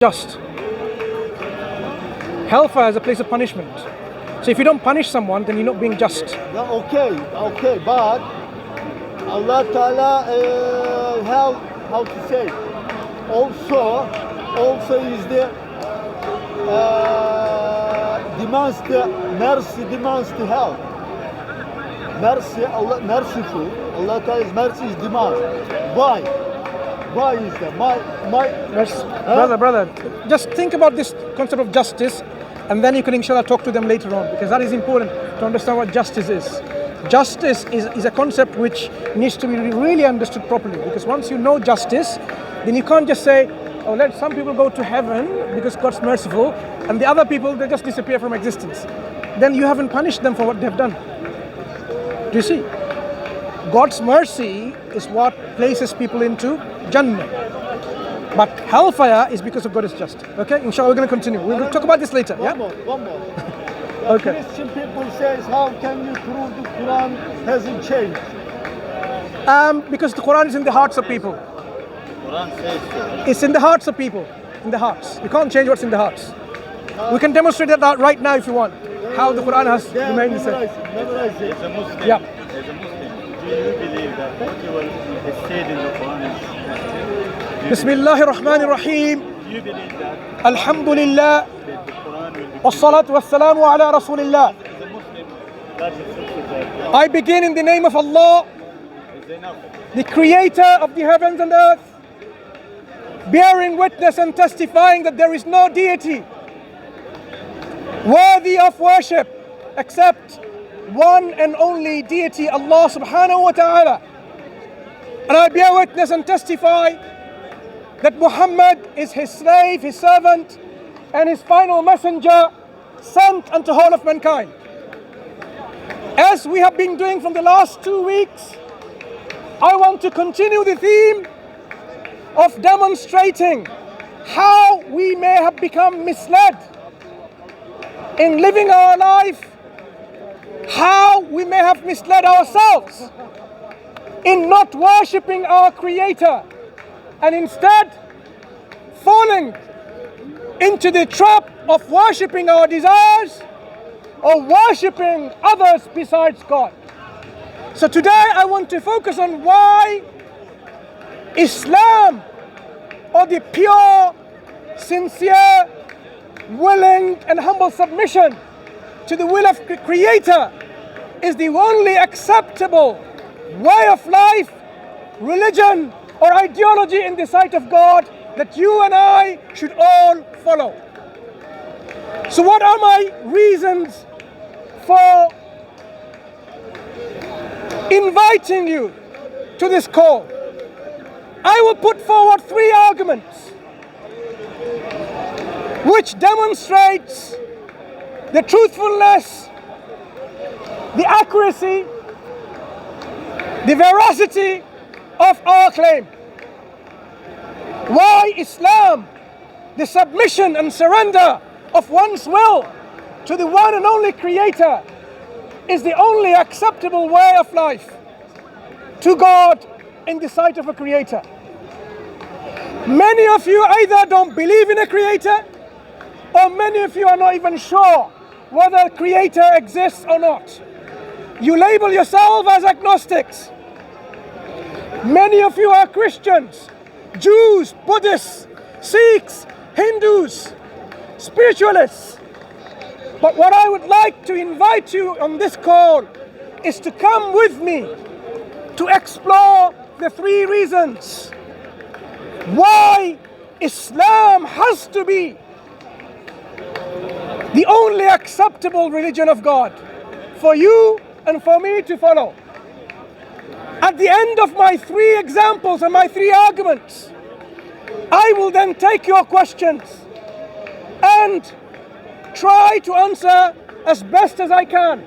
just. Hellfire is a place of punishment. So if you don't punish someone, then you're not being just. Okay, but Allah Ta'ala how to say, also is the demands the mercy, demands the help. Mercy, Allah merciful. Allah Ta'ala's mercy is demand. Why? Why is that? Brother, just think about this concept of justice, and then you can inshallah talk to them later on, because that is important to understand what justice is. Justice is a concept which needs to be really understood properly, because once you know justice, then you can't just say, oh, let some people go to heaven because God's merciful, and the other people, they just disappear from existence. Then you haven't punished them for what they've done. Do you see? God's mercy is what places people into Jannah. But hellfire is because of God is just. Okay? Inshallah, we're going to continue. We'll talk about this later. One more. Okay. Christian people says, how can you prove the Quran hasn't changed? Because the Quran is in the hearts of people. Quran says so. It's in the hearts of people. In the hearts. You can't change what's in the hearts. We can demonstrate that right now if you want. How the Quran has remained the same. Memorize it. As a Muslim, Yeah. as a Muslim, do you believe that whatever is said in the Quran is Bismillahir Rahmanir Rahim. do you believe that Alhamdulillah. the Quran will be Wassalatu wassalamu ala Rasulillah. as a Muslim, that is sufficient. I begin in the name of Allah, Is enough. the creator of the heavens and earth, bearing witness and testifying that there is no deity worthy of worship except one and only deity, Allah subhanahu wa ta'ala. And I bear witness and testify that Muhammad is his slave, his servant, and his final messenger sent unto all of mankind. As we have been doing from the last 2 weeks, I want to continue the theme of demonstrating how we may have become misled in living our life, how we may have misled ourselves in not worshipping our Creator and instead falling into the trap of worshipping our desires or worshipping others besides God. So today I want to focus on why Islam, or the pure, sincere, willing and humble submission to the will of the Creator, is the only acceptable way of life, religion or ideology in the sight of God that you and I should all follow. So what are my reasons for inviting you to this call? I will put forward 3 arguments which demonstrates the truthfulness, the accuracy, the veracity of our claim. Why Islam, the submission and surrender of one's will to the one and only Creator, is the only acceptable way of life to God in the sight of a Creator. Many of you either don't believe in a Creator, or many of you are not even sure whether a Creator exists or not. You label yourself as agnostics. Many of you are Christians, Jews, Buddhists, Sikhs, Hindus, spiritualists. But what I would like to invite you on this call is to come with me to explore the 3 reasons why Islam has to be the only acceptable religion of God for you and for me to follow. At the end of my 3 examples and my 3 arguments, I will then take your questions and try to answer as best as I can.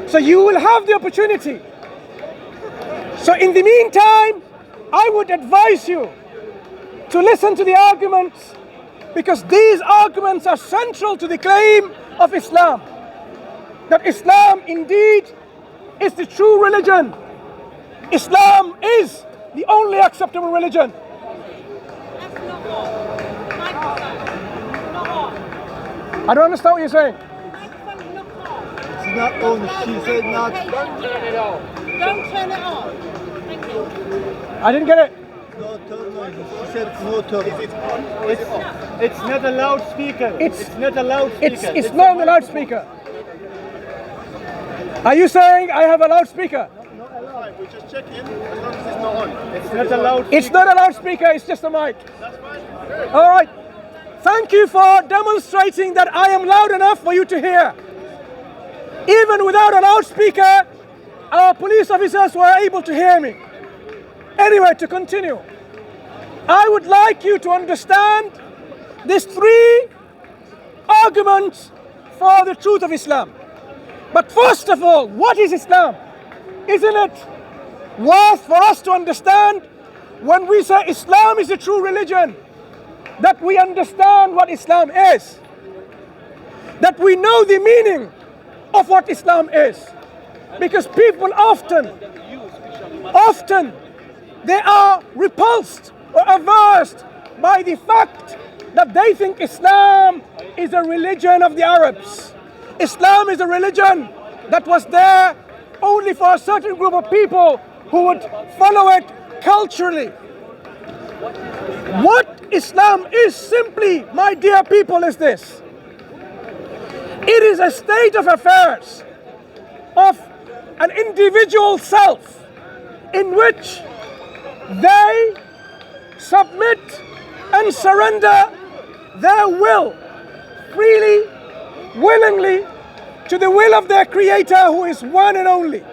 So you will have the opportunity. So in the meantime, I would advise you to listen to the arguments, because these arguments are central to the claim of Islam, that Islam indeed is the true religion. Islam is the only acceptable religion. My I don't understand what you're saying. It's not on. She said not. Don't turn it off. Don't turn it off. Thank you. I didn't get it. No turn on. She said no turn. It's not a loudspeaker. It's not a loudspeaker. It's not on the loudspeaker. Are you saying I have a loudspeaker? We're just checking as long as it's not on. It's not a loudspeaker. It's not a loudspeaker, it's just a mic. That's fine. All right. Thank you for demonstrating that I am loud enough for you to hear. Even without a loudspeaker, our police officers were able to hear me. Anyway, to continue, I would like you to understand these three arguments for the truth of Islam. But first of all, what is Islam? Isn't it worth for us to understand when we say Islam is a true religion, that we understand what Islam is, that we know the meaning of what Islam is? Because people often they are repulsed or averse by the fact that they think Islam is a religion of the Arabs. Islam is a religion that was there only for a certain group of people who would follow it culturally. What Islam is simply, my dear people, is this. It is a state of affairs of an individual self in which they submit and surrender their will freely, willingly, to the will of their Creator, who is one and only.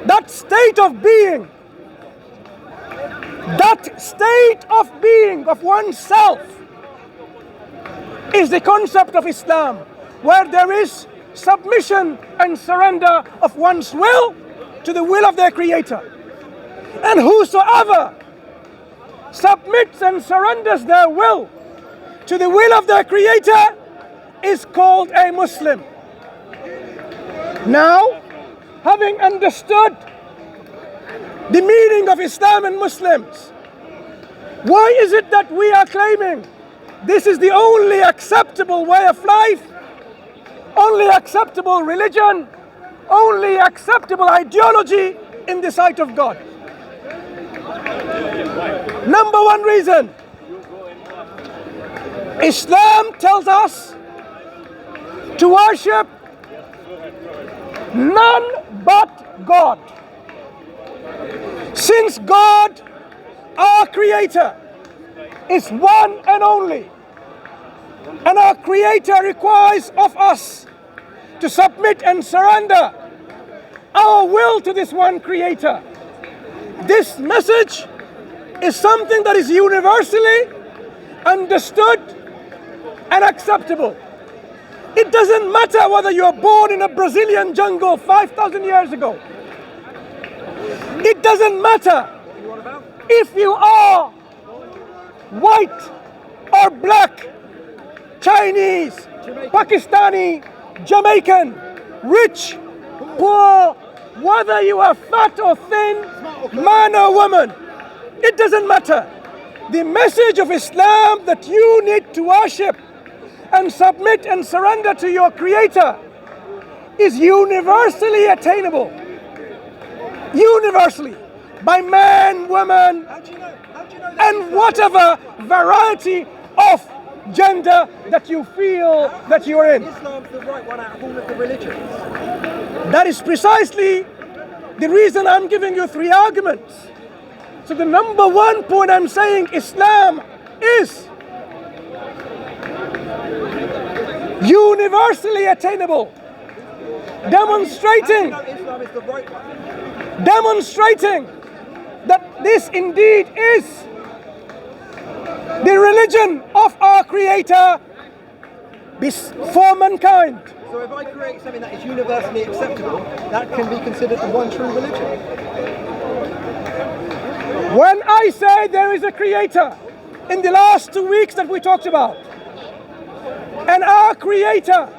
That state of being of oneself is the concept of Islam, where there is submission and surrender of one's will to the will of their Creator. And whosoever submits and surrenders their will to the will of their Creator is called a Muslim. Now, having understood the meaning of Islam and Muslims, why is it that we are claiming this is the only acceptable way of life, only acceptable religion, only acceptable ideology in the sight of God? Number one reason, Islam tells us to worship none but God. Since God, our Creator, is one and only, and our Creator requires of us to submit and surrender our will to this one Creator, this message is something that is universally understood and acceptable. It doesn't matter whether you are born in a Brazilian jungle 5,000 years ago. It doesn't matter if you are white or black, Chinese, Pakistani, Jamaican, rich, poor, whether you are fat or thin, man or woman. It doesn't matter. The message of Islam that you need to worship and submit and surrender to your Creator is universally attainable. Universally. By man, woman, and whatever variety of gender that you feel that you're in. Islam's the right one out of all of the religions. That is precisely the reason I'm giving you three arguments. So the number one point I'm saying, Islam is universally attainable, demonstrating Islam is the right one. demonstrating that this indeed is the religion of our Creator for mankind. So if I create something that is universally acceptable, that can be considered the one true religion. When I say there is a Creator, in the last 2 weeks that we talked about, and our Creator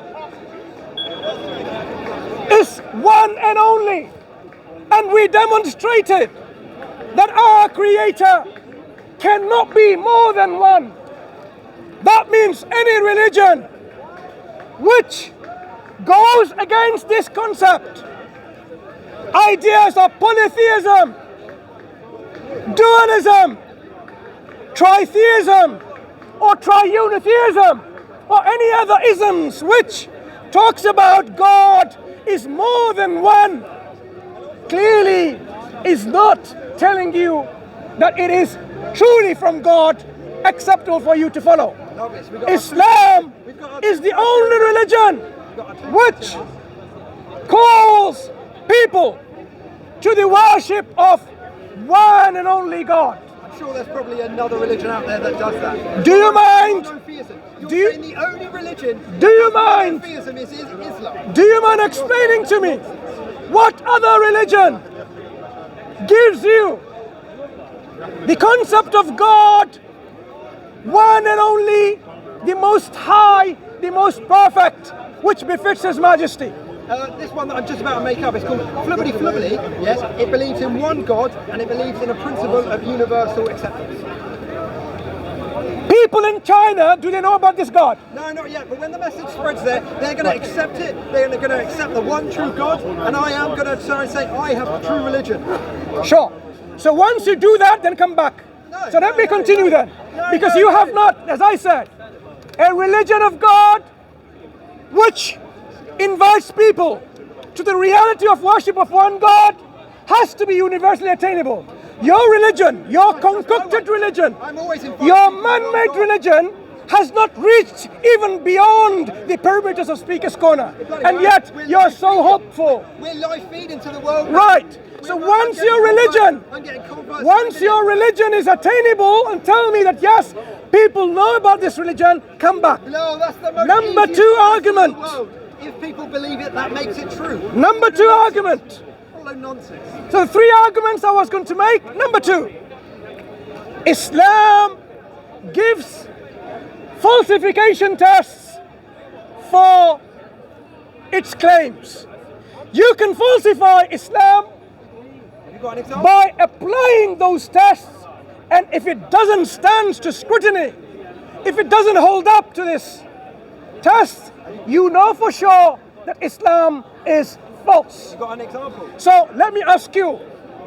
is one and only, and we demonstrated that our Creator cannot be more than one. That means any religion which goes against this concept. Ideas of polytheism, dualism, tritheism, or triunitheism, or any other isms which talks about God is more than one, clearly is not telling you that it is truly from God acceptable for you to follow. Islam is the only religion which calls people to the worship of one and only God. I'm sure there's probably another religion out there that does that. Do you mind? Monotheism. You're Do you- saying the only religion Do you mind? monotheism is Islam. Do you mind explaining to me what other religion gives you the concept of God, one and only, the most high, the most perfect, which befits His Majesty? This one that I'm just about to make up is called Flubbity Flubbity. Yes, it believes in one God and it believes in a principle of universal acceptance. People in China, do they know about this God? No, not yet, but when the message spreads there, they're going to accept it. They're going to accept the one true God, and I am going to try and say I have the true religion. Sure. So once you do that, then come back. So let me continue then. Because you have not, as I said, a religion of God which invites people to the reality of worship of one God has to be universally attainable. Your religion, your concocted religion, I'm always inviting your people to man-made God. religion has not reached even beyond the perimeters of Speakerscorner. And yet you're so hopeful. We're live feeding to the world. Right. So once your religion, once your religion is attainable, and tell me that yes, people know about this religion, come back. No, that's the most Number easiest two thing argument. in the world. If people believe it, that makes it true. Number two argument. Follow nonsense. So the three arguments I was going to make. Number two, Islam gives falsification tests for its claims. You can falsify Islam You got an example? by applying those tests, and if it doesn't stand to scrutiny, if it doesn't hold up to this test, you know for sure that Islam is false. You got an example? So let me ask you,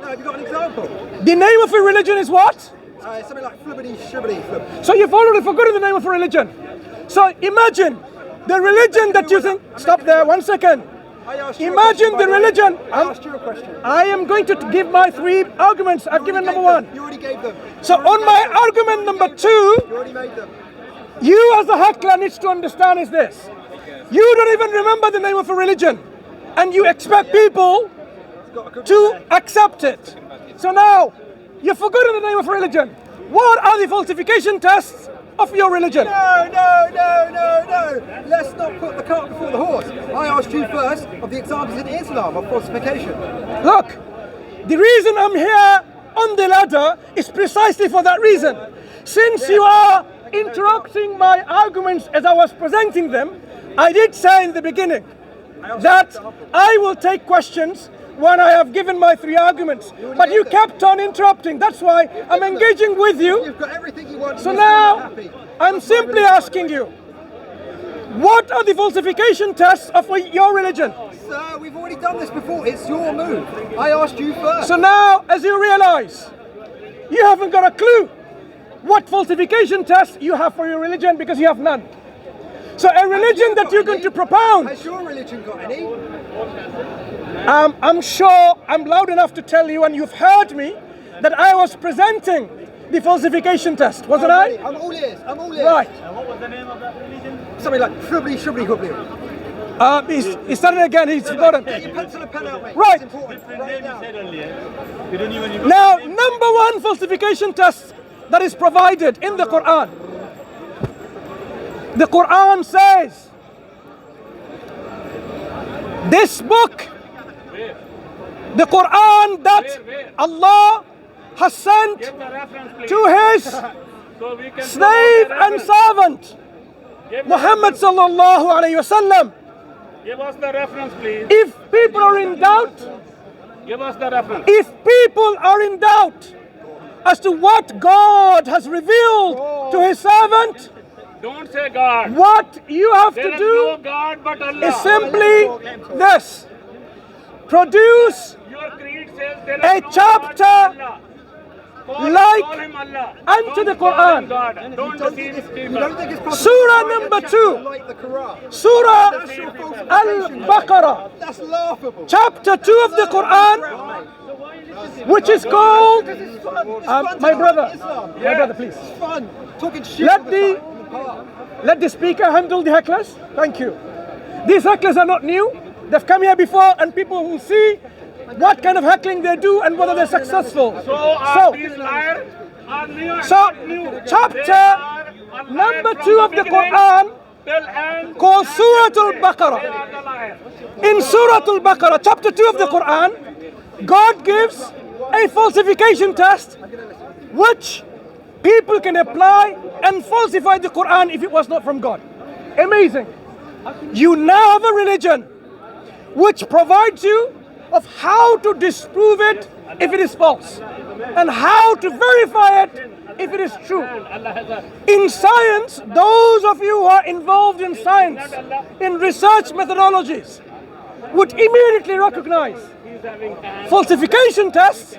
No, have you got an example? the name of a religion is what? Something like flubbity shubbity flub. So you've already forgotten the name of a religion. So imagine the religion that you think, stop there 1 second. I asked you a Imagine question, by the way. religion. I asked you a question. I am going to give my three arguments. I've given number one. You already gave them. So on my argument number two, You already made them. you as a heckler needs to understand is this. You don't even remember the name of a religion, and you expect people to accept it. So now, you've forgotten the name of religion. What are the falsification tests of your religion? No. Let's not put the cart before the horse. I asked you first of the examples in Islam of falsification. Look, the reason I'm here on the ladder is precisely for that reason. Since you are interrupting my arguments as I was presenting them, I did say in the beginning that I will take questions when I have given my three arguments. But you kept on interrupting. That's why I'm engaging with you. You've got everything you want. So You're now, happy. I'm simply asking you, what are the falsification tests of your religion? Sir, we've already done this before. It's your move. I asked you first. So now, as you realize, you haven't got a clue what falsification tests you have for your religion because you have none. So a religion that you're going to propound, Has your religion got any? I'm sure I'm loud enough to tell you, and you've heard me, that I was presenting the falsification test, wasn't I? I'm all ears. I'm all ears. Right. And what was the name of that religion? Something like shubbly shubbly hubbly. He started again, he's forgotten. Get your pencil and pen out, mate. Right. It's important. Different Write it name you down. said earlier. You don't even Now, number one falsification test that is provided in the Quran. The Quran says, this book, the Quran that Allah has sent Give the reference, please. to his So we can slave provide and the reference. servant, Give the Muhammad reference. sallallahu alayhi wasallam. Give us the reference, please. If people are in doubt, Give us the reference. if people are in doubt as to what God has revealed to his servant, Don't say God. What you have There to is do no God but Allah. is simply this. Produce Your creed says there is a no chapter God but Allah. Call like him Allah. unto Don't the call Quran. him God. Don't deceive You don't think people. it's possible Surah to find a number chapter 2. like the Quran? Surah That's your falsification. Al-Baqarah, That's laughable. chapter 2 of the Quran, which is called, It's fun. It's fun my to brother, like Islam. my brother, please. It's fun. Talking shit Let all the the- time in the park. Let the speaker handle the hecklers. Thank you. These hecklers are not new. They've come here before, and people will see what kind of heckling they do and whether they're successful. So are these liars? Are new? So, new. chapter They are a liar number from 2 of the beginning Quran, till end. called Surah They Al-Baqarah. are the liars. In Surah Al-Baqarah, chapter 2 of the Quran, God gives a falsification test which people can apply and falsify the Quran if it was not from God. Amazing. You now have a religion which provides you of how to disprove it if it is false and how to verify it if it is true. In science, those of you who are involved in science, in research methodologies, would immediately recognize falsification tests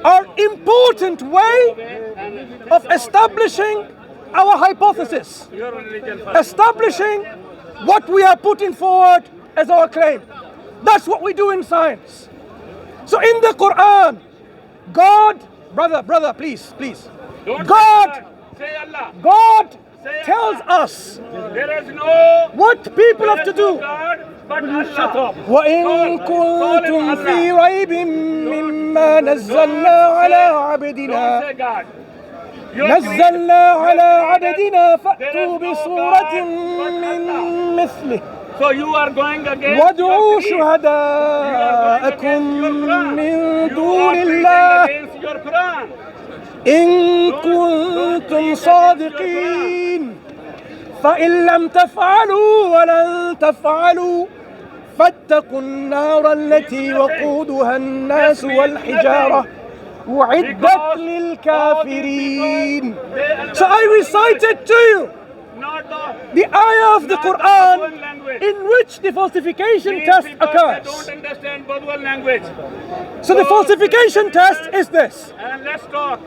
are important way of establishing our hypothesis, Your religion first. establishing what we are putting forward as our claim. That's what we do in science. So in the Quran, God, brother, please. Don't God, say Allah. God Say tells Allah. us There is no what people have to there is no do. God but Allah. وإن كنتم في ريب مما نزلنا على عبدنا Don't say God. Your creed- نزلنا على عبدنا There فأتوا is no بصورة God but من Allah. مثله So you are going against وادعوا your creed. You are going شهداءكم against your Quran. من You دون are الله preaching against your Quran. إن كنتم صادقين فإن لم تفعلوا ولن تفعلوا فاتقوا النار التي وقودها الناس والحجارة أعدت للكافرين. So I recited to you Not the ayah of the not Quran Bedouin language. in which the falsification These test people, they occurs. don't understand Bedouin language. So the falsification test is this. And let's talk.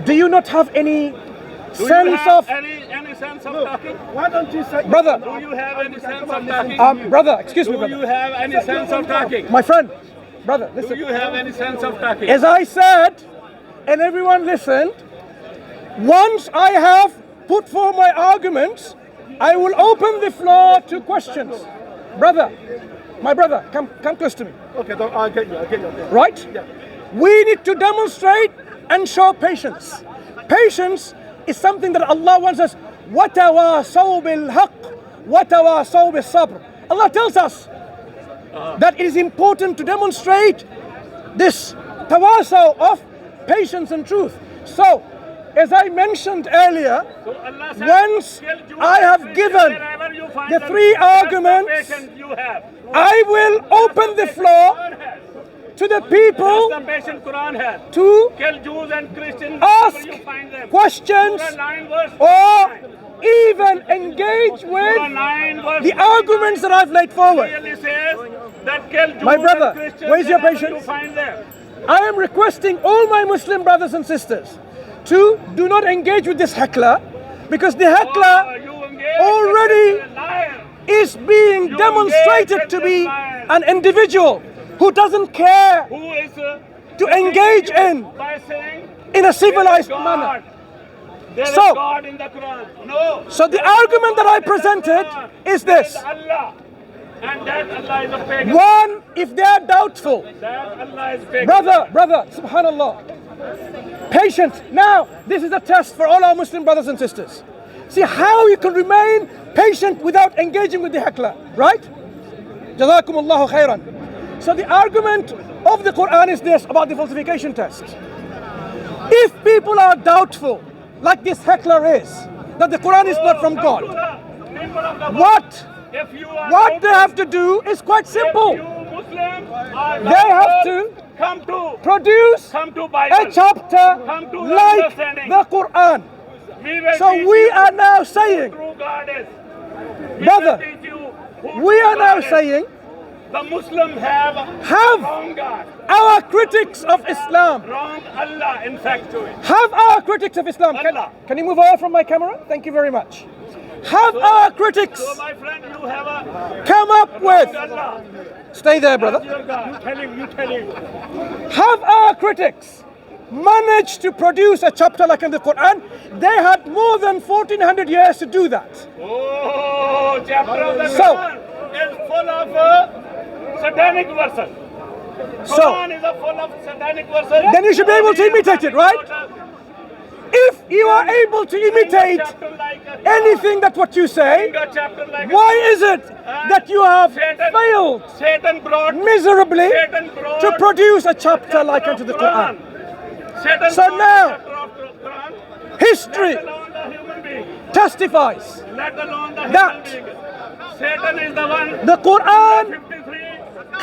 Do you not have any Do you sense have of, any sense of talking? Why don't you say... brother, Do you have any sense of talking? brother, excuse me, Do you brother, have any sense of talking? my friend, brother, Do listen. you have any sense of talking? As I said, and everyone listened, once I have put forth my arguments, I will open the floor to questions. Brother, my brother, come close to me. Okay, I get you. Right? We need to demonstrate and show patience. Patience is something that Allah wants us. وَتَوَاصَوْا بِالْحَقِّ وَتَوَاصَوْا بِالصَّبْرِ. Allah tells us that it is important to demonstrate this tawasaw of patience and truth. So, as I mentioned earlier, So Allah said, once kill Jews I and have Christians given wherever you find the them. three That's the arguments, patience you have. I will open the floor Quran has. to the That's people the patience Quran has. to Kill Jews and Christians ask wherever you find them. questions Surah 9 verse or 9. even engage Surah with 9 verse the 9 arguments that I've laid forward. clearly says that kill Jews My brother, and Christians where's your wherever patience? you find them. I am requesting all my Muslim brothers and sisters to do not engage with this heckler, because the Oh, heckler you engage already with a liar. is being You demonstrated engage to with be this liar. an individual who doesn't care Who is to engage in by saying in a civilized there is manner. God. There is So- God in the Quran. No. So the argument that I presented is this. There is Allah. And that Allah is a pagan. One, if they are doubtful, That Allah is pagan. brother, subhanallah, patience. Now, this is a test for all our Muslim brothers and sisters. See how you can remain patient without engaging with the heckler, right? Jazakum Allah Khairan. So the argument of the Quran is this about the falsification test. If people are doubtful, like this heckler is, that the Quran is not from God, what they have to do is quite simple. They have to come to produce come to a Bible. chapter Come to like understanding. the Quran. We will So teach we you are now saying, who God is. We brother, will teach you who we are God now is. saying, The Muslims have wrong God, our critics of Islam, wrong Allah, in fact, to it. have our critics of Islam, Allah. can you move away from my camera? Thank you very much. Have our critics So, my friend, you have a come up with, wrong Allah. stay there, That's brother. your God. Telling. Have our critics managed to produce a chapter like in the Quran? They had more than 1400 years to do that. Oh, chapter of the So- Quran is full of satanic verses. So, Quran is full of satanic verses. then you should be able to imitate it, right? If you are able to imitate anything that what you say, why is it that you have failed Satan brought miserably Satan brought to produce a chapter like unto the Quran? Satan So brought now, chapter of the Quran, history let alone the human being. testifies Let alone the that human being. Satan is the one. the Quran 53